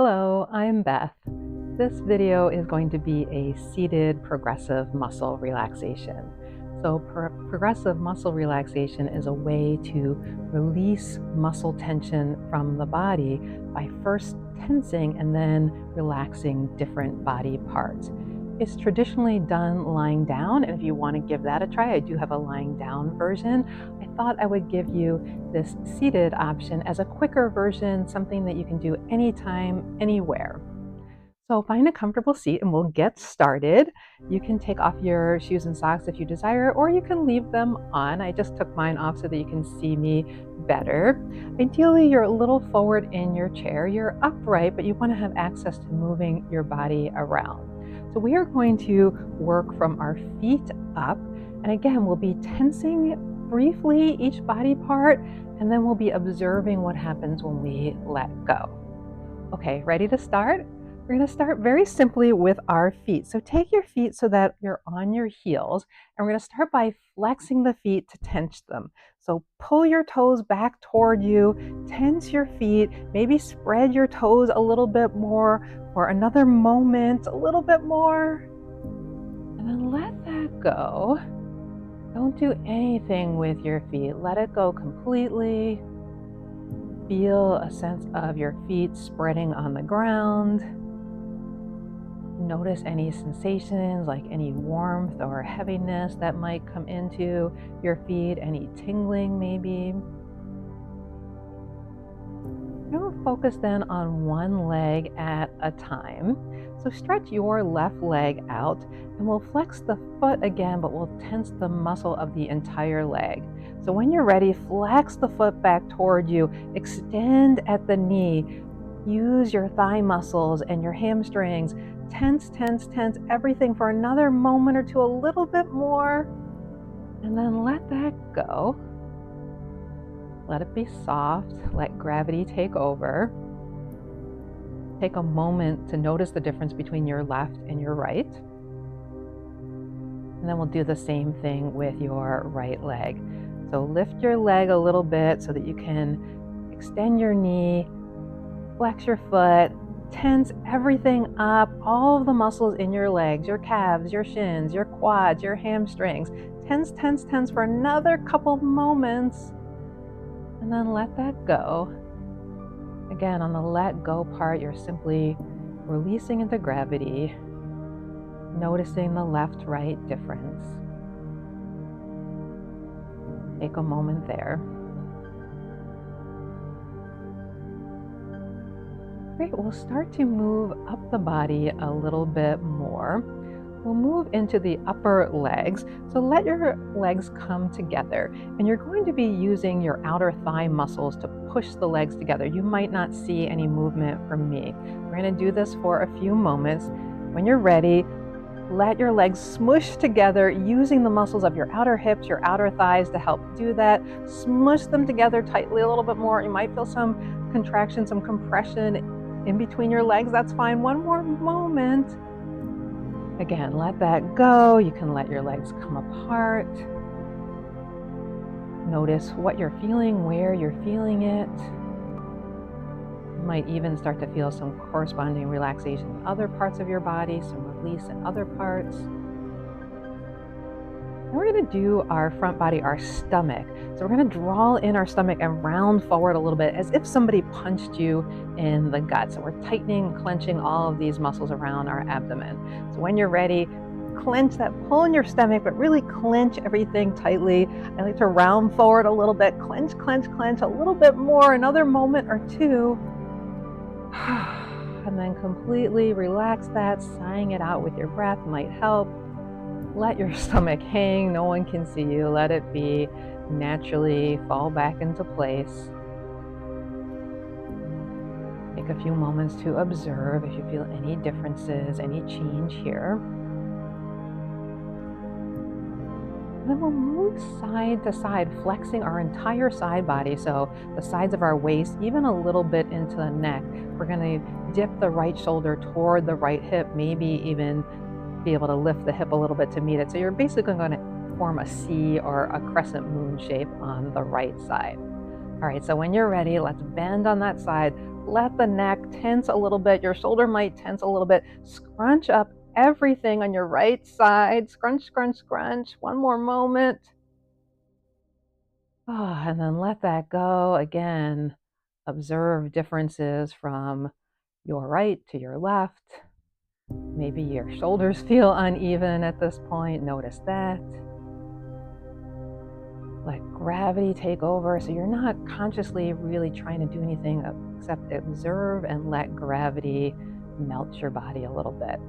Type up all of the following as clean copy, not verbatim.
Hello, I'm Beth. This video is going to be a seated progressive muscle relaxation. So progressive muscle relaxation is a way to release muscle tension from the body by first tensing and then relaxing different body parts. It's traditionally done lying down, and if you want to give that a try, I do have a lying down version. I thought I would give you this seated option as a quicker version, something that you can do anytime, anywhere. So find a comfortable seat and we'll get started. You can take off your shoes and socks if you desire, or you can leave them on. I just took mine off so that you can see me better. Ideally, you're a little forward in your chair. You're upright, but you want to have access to moving your body around. So we are going to work from our feet up. And again, we'll be tensing briefly each body part, and then we'll be observing what happens when we let go. Okay, ready to start? We're going to start very simply with our feet. So take your feet so that you're on your heels, and we're going to start by flexing the feet to tense them. So pull your toes back toward you, tense your feet, maybe spread your toes a little bit more for another moment, a little bit more, and then let that go. Don't do anything with your feet. Let it go completely. Feel a sense of your feet spreading on the ground. Notice any sensations like any warmth or heaviness that might come into your feet, any tingling maybe. Now focus then on one leg at a time. So stretch your left leg out and we'll flex the foot again, but we'll tense the muscle of the entire leg. So when you're ready, flex the foot back toward you, extend at the knee, use your thigh muscles and your hamstrings, tense, tense, tense everything for another moment or two, a little bit more, and then let that go. Let it be soft, let gravity take over. Take a moment to notice the difference between your left and your right. And then we'll do the same thing with your right leg. So lift your leg a little bit so that you can extend your knee, flex your foot, tense everything up, all of the muscles in your legs, your calves, your shins, your quads, your hamstrings. Tense, tense, tense for another couple moments, and then let that go. Again, on the let go part, you're simply releasing into gravity, noticing the left-right difference. Take a moment there. Great, we'll start to move up the body a little bit more. We'll move into the upper legs. So let your legs come together, and you're going to be using your outer thigh muscles to push the legs together. You might not see any movement from me. We're going to do this for a few moments. When you're ready, let your legs smush together using the muscles of your outer hips, your outer thighs to help do that. Smush them together tightly a little bit more. You might feel some contraction, some compression in between your legs. That's fine. One more moment. Again, let that go. You can let your legs come apart. Notice what you're feeling, where you're feeling it. You might even start to feel some corresponding relaxation in other parts of your body, some release in other parts. Now we're going to do our front body, our stomach. So we're going to draw in our stomach and round forward a little bit as if somebody punched you in the gut. So we're tightening and clenching all of these muscles around our abdomen. So when you're ready, clench that, pull in your stomach, but really clench everything tightly. I like to round forward a little bit, clench, clench, clench a little bit more, another moment or two. And then completely relax that, sighing it out with your breath might help. Let your stomach hang, no one can see you. Let it be, naturally fall back into place. Take a few moments to observe if you feel any differences, any change here. Then we'll move side to side, flexing our entire side body. So the sides of our waist, even a little bit into the neck. We're going to dip the right shoulder toward the right hip, maybe even be able to lift the hip a little bit to meet it. So you're basically going to form a C or a crescent moon shape on the right side. All right, so when you're ready, let's bend on that side. Let the neck tense a little bit. Your shoulder might tense a little bit. Scrunch up everything on your right side. Scrunch, scrunch, scrunch. One more moment. And then let that go. Again, observe differences from your right to your left. Maybe your shoulders feel uneven at this point. Notice that. Let gravity take over. So you're not consciously really trying to do anything except observe and let gravity melt your body a little bit.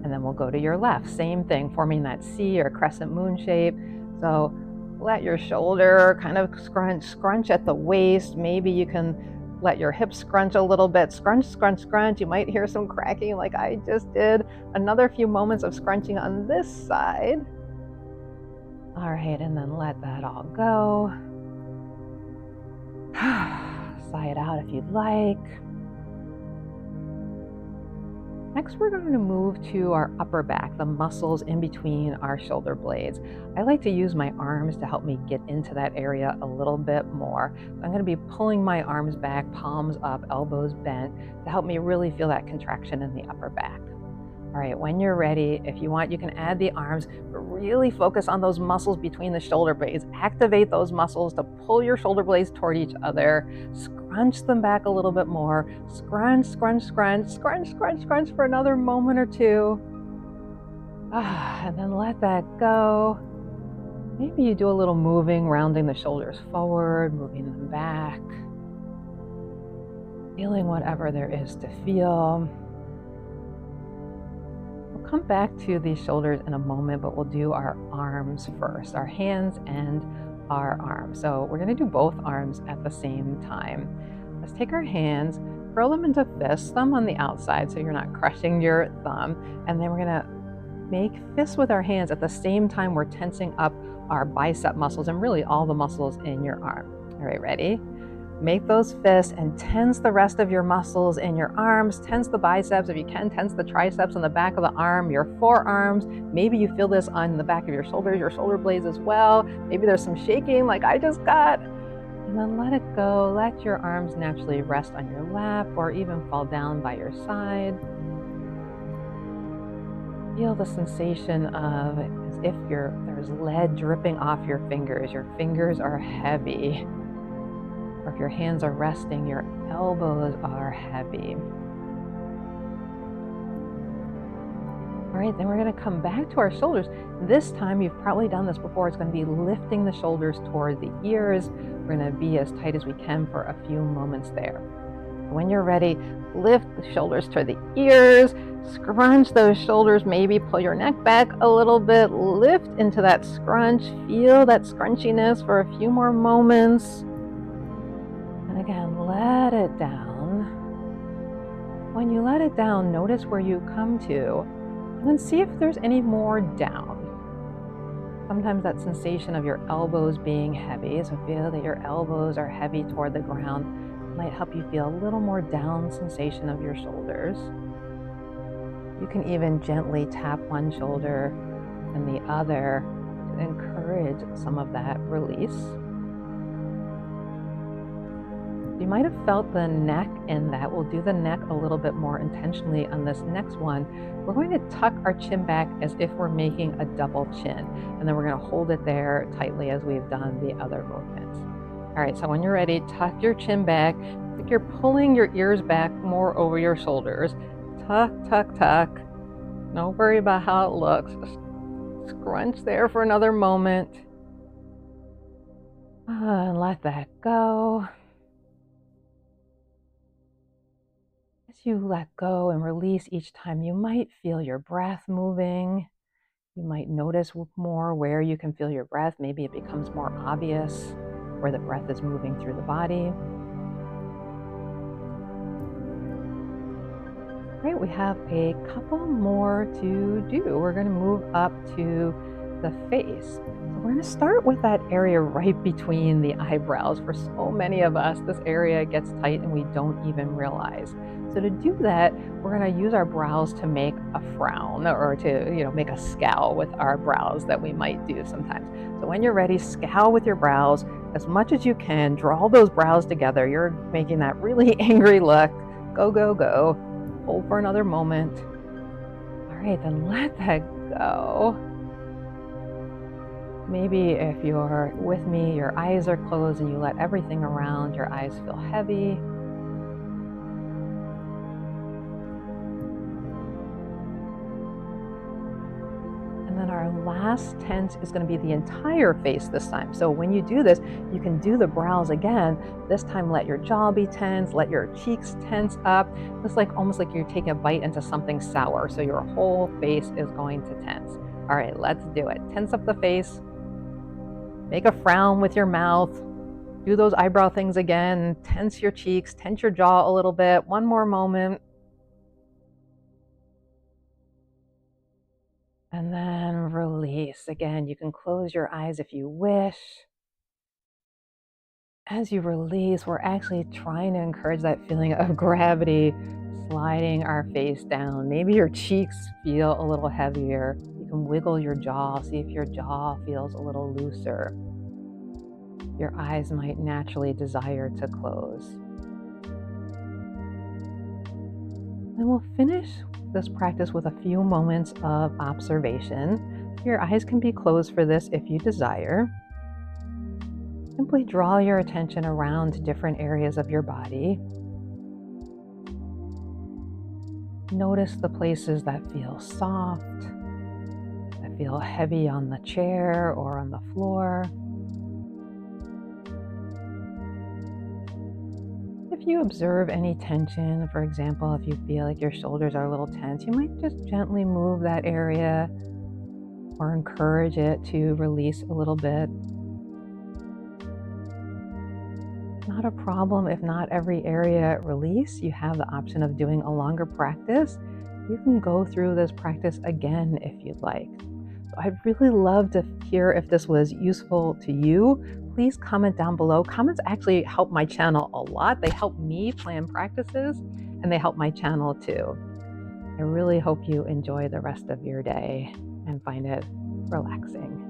And then we'll go to your left. Same thing, forming that C or crescent moon shape. So let your shoulder kind of scrunch at the waist. Maybe you can let your hips scrunch a little bit. Scrunch, scrunch, scrunch. You might hear some cracking like I just did. Another few moments of scrunching on this side. All right, and then let that all go. Sigh it out if you'd like. Next, we're going to move to our upper back, the muscles in between our shoulder blades. I like to use my arms to help me get into that area a little bit more. So I'm going to be pulling my arms back, palms up, elbows bent, to help me really feel that contraction in the upper back. All right, when you're ready, if you want, you can add the arms, but really focus on those muscles between the shoulder blades. Activate those muscles to pull your shoulder blades toward each other. Scrunch them back a little bit more. Scrunch, scrunch, scrunch, scrunch, scrunch, scrunch for another moment or two. And then let that go. Maybe you do a little moving, rounding the shoulders forward, moving them back. Feeling whatever there is to feel. We'll come back to these shoulders in a moment, but we'll do our arms first, our hands and our arms. So we're going to do both arms at the same time. Let's take our hands, curl them into fists, thumb on the outside so you're not crushing your thumb. And then we're going to make fists with our hands at the same time we're tensing up our bicep muscles and really all the muscles in your arm. All right, ready? Make those fists and tense the rest of your muscles in your arms. Tense the biceps. If you can, tense the triceps on the back of the arm, your forearms. Maybe you feel this on the back of your shoulders, your shoulder blades as well. Maybe there's some shaking like I just got. And then let it go. Let your arms naturally rest on your lap or even fall down by your side. Feel the sensation of as if there's lead dripping off your fingers. Your fingers are heavy. Or if your hands are resting, your elbows are heavy. All right, then we're going to come back to our shoulders. This time, you've probably done this before. It's going to be lifting the shoulders toward the ears. We're going to be as tight as we can for a few moments there. When you're ready, lift the shoulders to the ears. Scrunch those shoulders, maybe pull your neck back a little bit. Lift into that scrunch. Feel that scrunchiness for a few more moments. And again, let it down. When you let it down, notice where you come to, and then see if there's any more down. Sometimes that sensation of your elbows being heavy, so feel that your elbows are heavy toward the ground, might help you feel a little more down sensation of your shoulders. You can even gently tap one shoulder and the other to encourage some of that release. You might have felt the neck in that. We'll do the neck a little bit more intentionally on this next one. We're going to tuck our chin back as if we're making a double chin, and then we're going to hold it there tightly as we've done the other movements. All right, so when you're ready, tuck your chin back. Like you're pulling your ears back more over your shoulders. Tuck, tuck, tuck. Don't worry about how it looks. Just scrunch there for another moment. And let that go. As you let go and release each time, you might feel your breath moving. You might notice more where you can feel your breath. Maybe it becomes more obvious where the breath is moving through the body. Great, we have a couple more to do. We're going to move up to the face. So we're going to start with that area right between the eyebrows. For so many of us, this area gets tight and we don't even realize. So to do that, we're going to use our brows to make a frown, or to, make a scowl with our brows that we might do sometimes. So when you're ready, scowl with your brows as much as you can. Draw those brows together. You're making that really angry look. Go, go, go. Hold for another moment. All right, then let that go. Maybe if you're with me, your eyes are closed and you let everything around your eyes feel heavy. And then our last tense is going to be the entire face this time. So when you do this, you can do the brows again. This time, let your jaw be tense, let your cheeks tense up. It's almost like you're taking a bite into something sour. So your whole face is going to tense. All right, let's do it. Tense up the face. Make a frown with your mouth. Do those eyebrow things again. Tense your cheeks, tense your jaw a little bit. One more moment. And then release. Again, you can close your eyes if you wish. As you release, we're actually trying to encourage that feeling of gravity sliding our face down. Maybe your cheeks feel a little heavier. You can wiggle your jaw, see if your jaw feels a little looser. Your eyes might naturally desire to close. Then we'll finish this practice with a few moments of observation. Your eyes can be closed for this if you desire. Simply draw your attention around different areas of your body. Notice the places that feel soft, that feel heavy on the chair or on the floor. If you observe any tension, for example, if you feel like your shoulders are a little tense, you might just gently move that area or encourage it to release a little bit. Not a problem if not every area release. You have the option of doing a longer practice. You can go through this practice again if you'd like. So I'd really love to hear if this was useful to you. Please comment down below. Comments actually help my channel a lot. They help me plan practices and they help my channel too. I really hope you enjoy the rest of your day and find it relaxing.